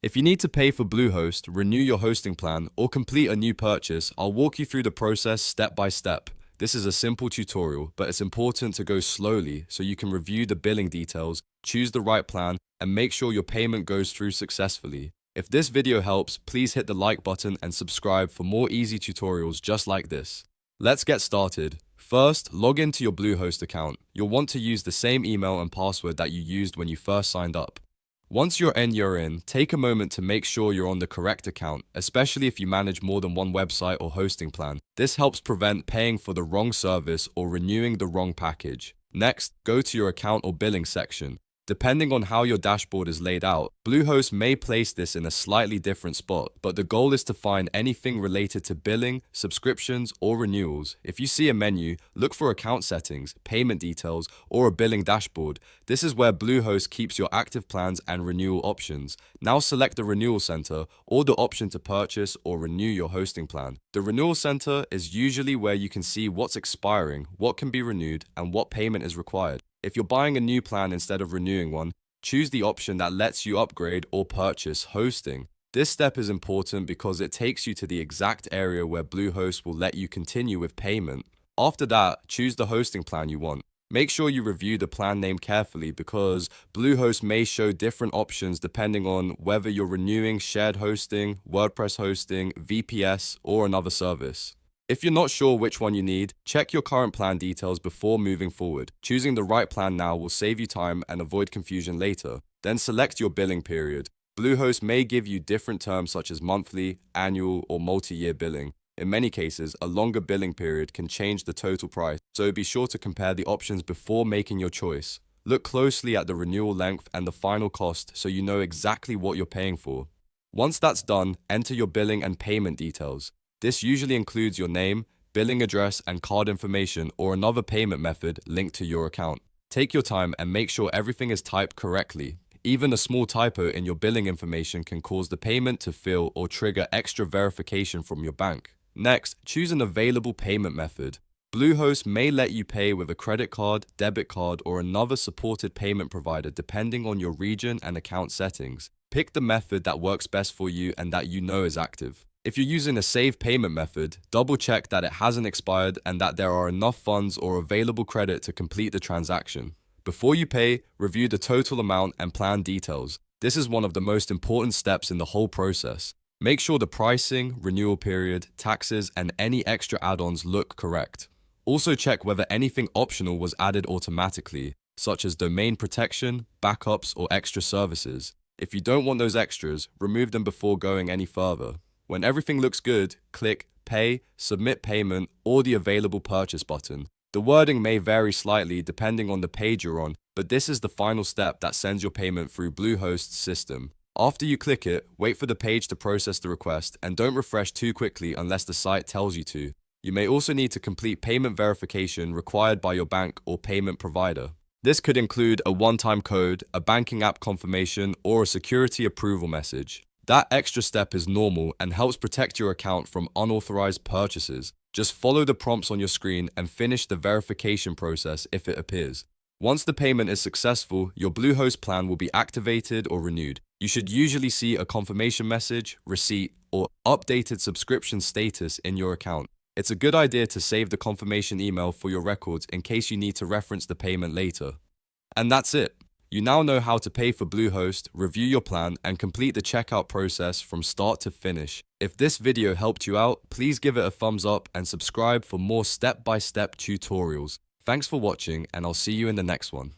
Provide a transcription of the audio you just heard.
If you need to pay for Bluehost, renew your hosting plan, or complete a new purchase, I'll walk you through the process step by step. This is a simple tutorial, but it's important to go slowly so you can review the billing details, choose the right plan, and make sure your payment goes through successfully. If this video helps, please hit the like button and subscribe for more easy tutorials just like this. Let's get started. First, log into your Bluehost account. You'll want to use the same email and password that you used when you first signed up. Once you're in, take a moment to make sure you're on the correct account, especially if you manage more than one website or hosting plan. This helps prevent paying for the wrong service or renewing the wrong package. Next, go to your account or billing section. Depending on how your dashboard is laid out, Bluehost may place this in a slightly different spot, but the goal is to find anything related to billing, subscriptions, or renewals. If you see a menu, look for account settings, payment details, or a billing dashboard. This is where Bluehost keeps your active plans and renewal options. Now select the Renewal Center or the option to purchase or renew your hosting plan. The Renewal Center is usually where you can see what's expiring, what can be renewed, and what payment is required. If you're buying a new plan instead of renewing one, choose the option that lets you upgrade or purchase hosting. This step is important because it takes you to the exact area where Bluehost will let you continue with payment. After that, choose the hosting plan you want. Make sure you review the plan name carefully because Bluehost may show different options depending on whether you're renewing shared hosting, WordPress hosting, VPS, or another service. If you're not sure which one you need, check your current plan details before moving forward. Choosing the right plan now will save you time and avoid confusion later. Then select your billing period. Bluehost may give you different terms such as monthly, annual, or multi-year billing. In many cases, a longer billing period can change the total price, so be sure to compare the options before making your choice. Look closely at the renewal length and the final cost so you know exactly what you're paying for. Once that's done, enter your billing and payment details. This usually includes your name, billing address, and card information or another payment method linked to your account. Take your time and make sure everything is typed correctly. Even a small typo in your billing information can cause the payment to fail or trigger extra verification from your bank. Next, choose an available payment method. Bluehost may let you pay with a credit card, debit card, or another supported payment provider depending on your region and account settings. Pick the method that works best for you and that you know is active. If you're using a saved payment method, double check that it hasn't expired and that there are enough funds or available credit to complete the transaction. Before you pay, review the total amount and plan details. This is one of the most important steps in the whole process. Make sure the pricing, renewal period, taxes, and any extra add-ons look correct. Also check whether anything optional was added automatically, such as domain protection, backups, or extra services. If you don't want those extras, remove them before going any further. When everything looks good, click Pay, Submit Payment, or the available purchase button. The wording may vary slightly depending on the page you're on, but this is the final step that sends your payment through Bluehost's system. After you click it, wait for the page to process the request and don't refresh too quickly unless the site tells you to. You may also need to complete payment verification required by your bank or payment provider. This could include a one-time code, a banking app confirmation, or a security approval message. That extra step is normal and helps protect your account from unauthorized purchases. Just follow the prompts on your screen and finish the verification process if it appears. Once the payment is successful, your Bluehost plan will be activated or renewed. You should usually see a confirmation message, receipt, or updated subscription status in your account. It's a good idea to save the confirmation email for your records in case you need to reference the payment later. And that's it. You now know how to pay for Bluehost, review your plan, and complete the checkout process from start to finish. If this video helped you out, please give it a thumbs up and subscribe for more step-by-step tutorials. Thanks for watching, and I'll see you in the next one.